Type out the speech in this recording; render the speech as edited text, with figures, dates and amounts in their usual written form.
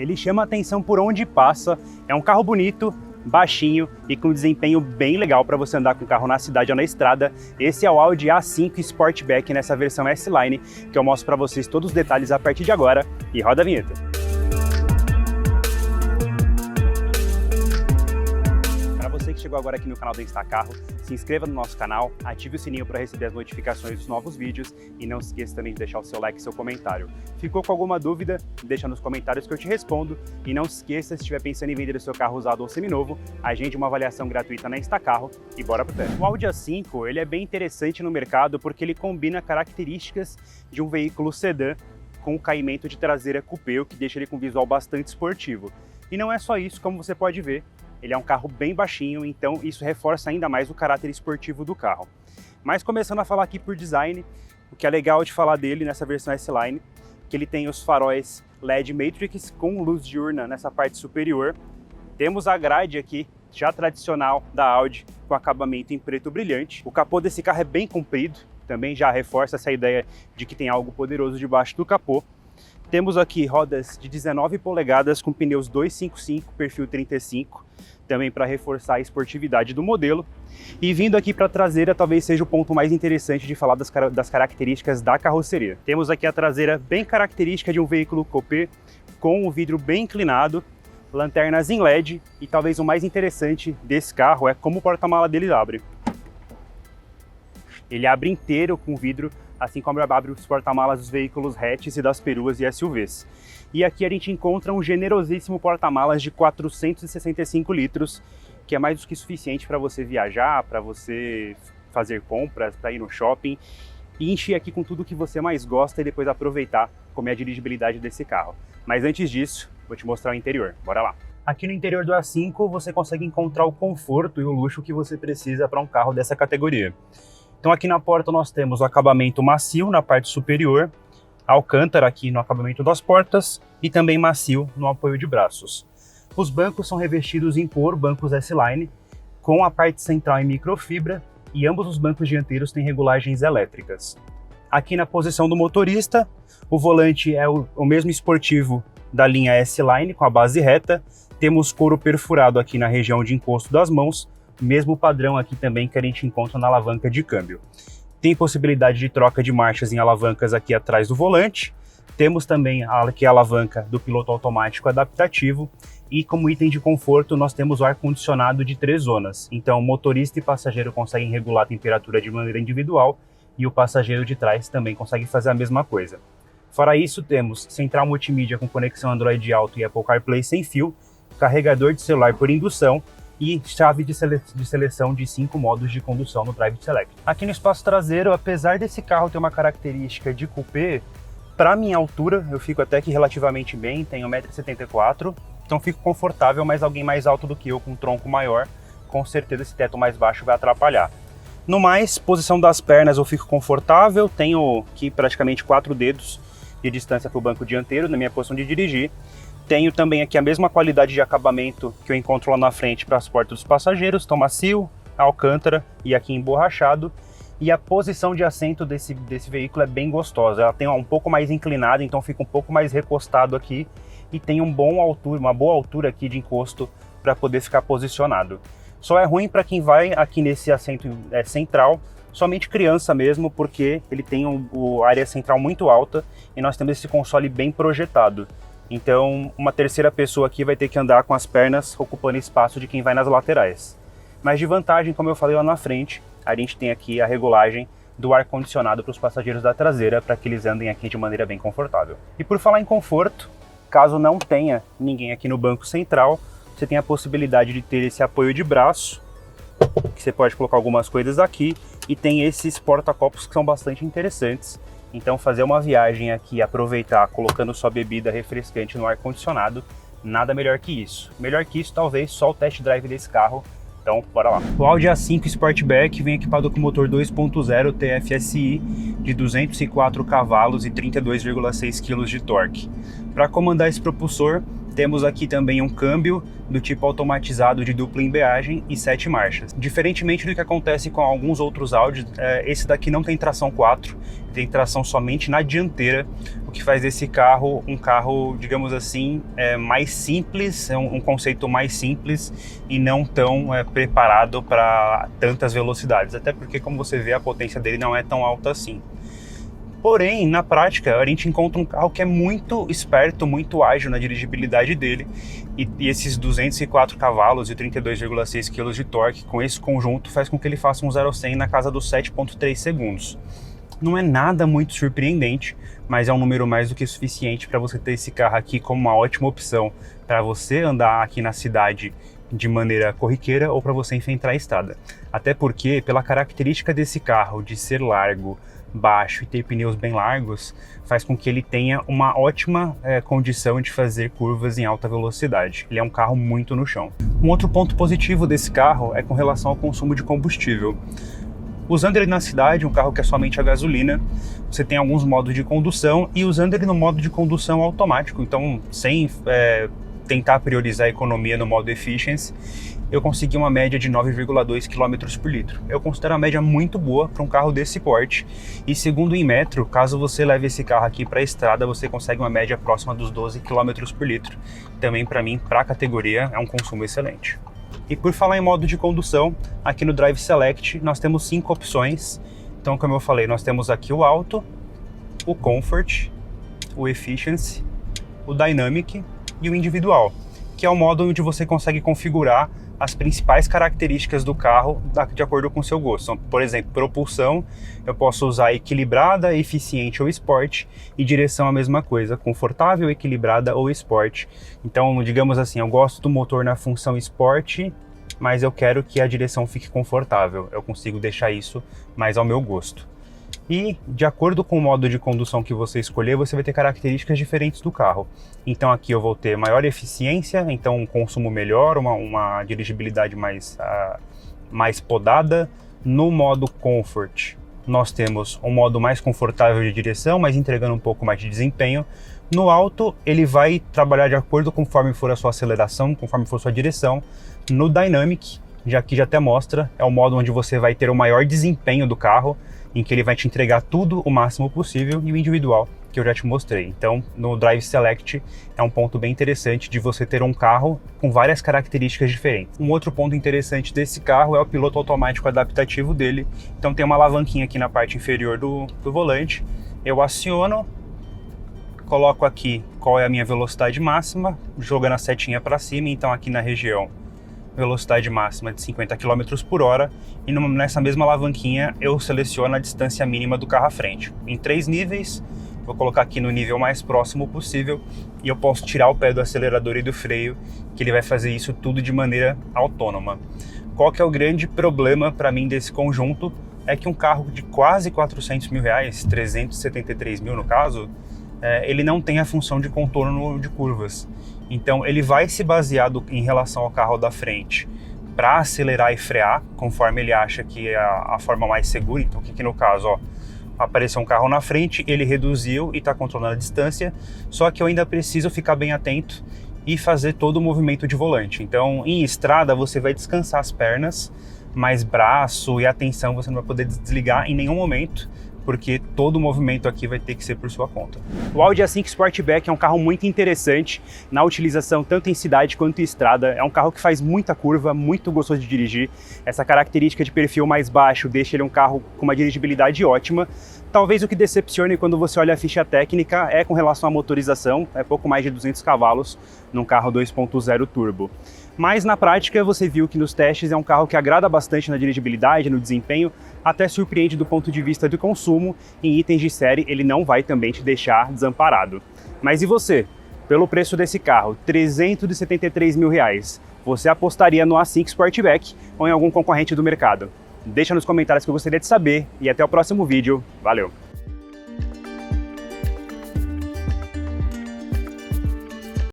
Ele chama a atenção por onde passa, é um carro bonito, baixinho e com desempenho bem legal para você andar com o carro na cidade ou na estrada. Esse é o Audi A5 Sportback nessa versão S-Line, que eu mostro para vocês todos os detalhes a partir de agora, e roda a vinheta. Você que chegou agora aqui no canal do Instacarro, se inscreva no nosso canal, ative o sininho para receber as notificações dos novos vídeos e não se esqueça também de deixar o seu like e seu comentário. Ficou com alguma dúvida? Deixa nos comentários que eu te respondo e não se esqueça, se estiver pensando em vender o seu carro usado ou seminovo, agende uma avaliação gratuita na Instacarro e bora pro teste. O Audi A5 ele é bem interessante no mercado porque ele combina características de um veículo sedã com o caimento de traseira coupé, o que deixa ele com um visual bastante esportivo. E não é só isso, como você pode ver, ele é um carro bem baixinho, então isso reforça ainda mais o caráter esportivo do carro. Mas começando a falar aqui por design, o que é legal de falar dele nessa versão S-Line, que ele tem os faróis LED Matrix com luz diurna nessa parte superior. Temos a grade aqui, já tradicional da Audi, com acabamento em preto brilhante. O capô desse carro é bem comprido, também já reforça essa ideia de que tem algo poderoso debaixo do capô. Temos aqui rodas de 19 polegadas com pneus 255 perfil 35, também para reforçar a esportividade do modelo. E vindo aqui para a traseira, talvez seja o ponto mais interessante de falar das características da carroceria. Temos aqui a traseira bem característica de um veículo coupé, com o vidro bem inclinado, lanternas em LED, e talvez o mais interessante desse carro é como o porta-mala dele abre. Ele abre inteiro com vidro, assim como abre os porta-malas dos veículos hatches e das peruas e SUVs. E aqui a gente encontra um generosíssimo porta-malas de 465 litros, que é mais do que suficiente para você viajar, para você fazer compras, para ir no shopping, e encher aqui com tudo que você mais gosta e depois aproveitar como é a dirigibilidade desse carro. Mas antes disso, vou te mostrar o interior, bora lá! Aqui no interior do A5 você consegue encontrar o conforto e o luxo que você precisa para um carro dessa categoria. Então aqui na porta nós temos o acabamento macio na parte superior, alcântara aqui no acabamento das portas e também macio no apoio de braços. Os bancos são revestidos em couro, bancos S-Line, com a parte central em microfibra, e ambos os bancos dianteiros têm regulagens elétricas. Aqui na posição do motorista, o volante é o mesmo esportivo da linha S-Line, com a base reta. Temos couro perfurado aqui na região de encosto das mãos, mesmo padrão aqui também que a gente encontra na alavanca de câmbio. Tem possibilidade de troca de marchas em alavancas aqui atrás do volante. Temos também aqui a alavanca do piloto automático adaptativo. E como item de conforto, nós temos o ar-condicionado de 3 zonas. Então, motorista e passageiro conseguem regular a temperatura de maneira individual e o passageiro de trás também consegue fazer a mesma coisa. Fora isso, temos central multimídia com conexão Android Auto e Apple CarPlay sem fio, carregador de celular por indução, e chave de seleção de 5 modos de condução no Drive Select. Aqui no espaço traseiro, apesar desse carro ter uma característica de coupé, para minha altura, eu fico até que relativamente bem, tenho 1,74 m, então fico confortável, mas alguém mais alto do que eu, com um tronco maior, com certeza esse teto mais baixo vai atrapalhar. No mais, posição das pernas eu fico confortável, tenho aqui praticamente 4 dedos de distância para o banco dianteiro na minha posição de dirigir. Tenho também aqui a mesma qualidade de acabamento que eu encontro lá na frente para as portas dos passageiros, tão macio, alcântara e aqui emborrachado. E a posição de assento desse veículo é bem gostosa, ela tem um pouco mais inclinada, então fica um pouco mais recostado aqui e tem uma boa altura aqui de encosto para poder ficar posicionado. Só é ruim para quem vai aqui nesse assento central, somente criança mesmo, porque ele tem a área central muito alta e nós temos esse console bem projetado. Então, uma terceira pessoa aqui vai ter que andar com as pernas ocupando espaço de quem vai nas laterais. Mas de vantagem, como eu falei lá na frente, a gente tem aqui a regulagem do ar-condicionado para os passageiros da traseira, para que eles andem aqui de maneira bem confortável. E por falar em conforto, caso não tenha ninguém aqui no banco central, você tem a possibilidade de ter esse apoio de braço, que você pode colocar algumas coisas aqui, e tem esses porta-copos que são bastante interessantes. Então fazer uma viagem aqui e aproveitar colocando sua bebida refrescante no ar-condicionado, nada melhor que isso. Melhor que isso talvez só o test drive desse carro, então bora lá. O Audi A5 Sportback vem equipado com motor 2.0 TFSI de 204 cavalos e 32,6 kg de torque. Para comandar esse propulsor, Temos aqui também um câmbio do tipo automatizado de dupla embreagem e 7 marchas. Diferentemente do que acontece com alguns outros Audi, esse daqui não tem tração 4, tem tração somente na dianteira, o que faz desse carro um carro, digamos assim, mais simples, um conceito mais simples e não tão preparado para tantas velocidades, até porque, como você vê, a potência dele não é tão alta assim. Porém, na prática, a gente encontra um carro que é muito esperto, muito ágil na dirigibilidade dele, e esses 204 cavalos e 32,6 kg de torque, com esse conjunto, faz com que ele faça um 0 a 100 na casa dos 7,3 segundos. Não é nada muito surpreendente, mas é um número mais do que suficiente para você ter esse carro aqui como uma ótima opção para você andar aqui na cidade de maneira corriqueira ou para você enfrentar a estrada. Até porque, pela característica desse carro de ser largo, baixo e ter pneus bem largos, faz com que ele tenha uma ótima condição de fazer curvas em alta velocidade. Ele é um carro muito no chão. Um outro ponto positivo desse carro é com relação ao consumo de combustível. Usando ele na cidade, um carro que é somente a gasolina, você tem alguns modos de condução, e usando ele no modo de condução automático, então sem tentar priorizar a economia no modo efficiency, eu consegui uma média de 9,2 km por litro. Eu considero a média muito boa para um carro desse porte, e segundo o Inmetro, caso você leve esse carro aqui para a estrada, você consegue uma média próxima dos 12 km por litro. Também, para mim, para a categoria, é um consumo excelente. E por falar em modo de condução, aqui no Drive Select nós temos 5 opções. Então, como eu falei, nós temos aqui o Auto, o Comfort, o Efficiency, o Dynamic e o Individual, que é o modo onde você consegue configurar as principais características do carro de acordo com o seu gosto. Então, por exemplo, propulsão, eu posso usar equilibrada, eficiente ou Sport, e direção a mesma coisa, confortável, equilibrada ou Sport. Então, digamos assim, eu gosto do motor na função Sport, mas eu quero que a direção fique confortável. Eu consigo deixar isso mais ao meu gosto. E, de acordo com o modo de condução que você escolher, você vai ter características diferentes do carro. Então aqui eu vou ter maior eficiência, então um consumo melhor, uma dirigibilidade mais podada. No modo Comfort, nós temos um modo mais confortável de direção, mas entregando um pouco mais de desempenho. No Auto, ele vai trabalhar de acordo conforme for a sua aceleração, conforme for a sua direção. No Dynamic, aqui já até mostra, é o modo onde você vai ter o maior desempenho do carro, em que ele vai te entregar tudo o máximo possível, e o Individual, que eu já te mostrei. Então, no Drive Select é um ponto bem interessante de você ter um carro com várias características diferentes. Um outro ponto interessante desse carro é o piloto automático adaptativo dele. Então tem uma alavanquinha aqui na parte inferior do volante, eu aciono, coloco aqui qual é a minha velocidade máxima, jogando a setinha para cima, então aqui na região velocidade máxima de 50 km por hora, e nessa mesma alavanquinha eu seleciono a distância mínima do carro à frente. Em 3 níveis, vou colocar aqui no nível mais próximo possível, e eu posso tirar o pé do acelerador e do freio, que ele vai fazer isso tudo de maneira autônoma. Qual que é o grande problema para mim desse conjunto? É que um carro de quase 400 mil reais, 373 mil no caso, ele não tem a função de contorno de curvas. Então ele vai se basear em relação ao carro da frente para acelerar e frear, conforme ele acha que é a forma mais segura. Então aqui no caso, apareceu um carro na frente, ele reduziu e está controlando a distância, só que eu ainda preciso ficar bem atento e fazer todo o movimento de volante. Então em estrada você vai descansar as pernas, mas braço e atenção você não vai poder desligar em nenhum momento, porque todo o movimento aqui vai ter que ser por sua conta. O Audi A5 Sportback é um carro muito interessante na utilização tanto em cidade quanto em estrada. É um carro que faz muita curva, muito gostoso de dirigir. Essa característica de perfil mais baixo deixa ele um carro com uma dirigibilidade ótima. Talvez o que decepcione quando você olha a ficha técnica é com relação à motorização, é pouco mais de 200 cavalos num carro 2.0 turbo. Mas na prática você viu que nos testes é um carro que agrada bastante na dirigibilidade, no desempenho, até surpreende do ponto de vista do consumo. Em itens de série ele não vai também te deixar desamparado. Mas e você? Pelo preço desse carro, 373 mil reais, você apostaria no A5 Sportback ou em algum concorrente do mercado? Deixa nos comentários que eu gostaria de saber, e até o próximo vídeo. Valeu!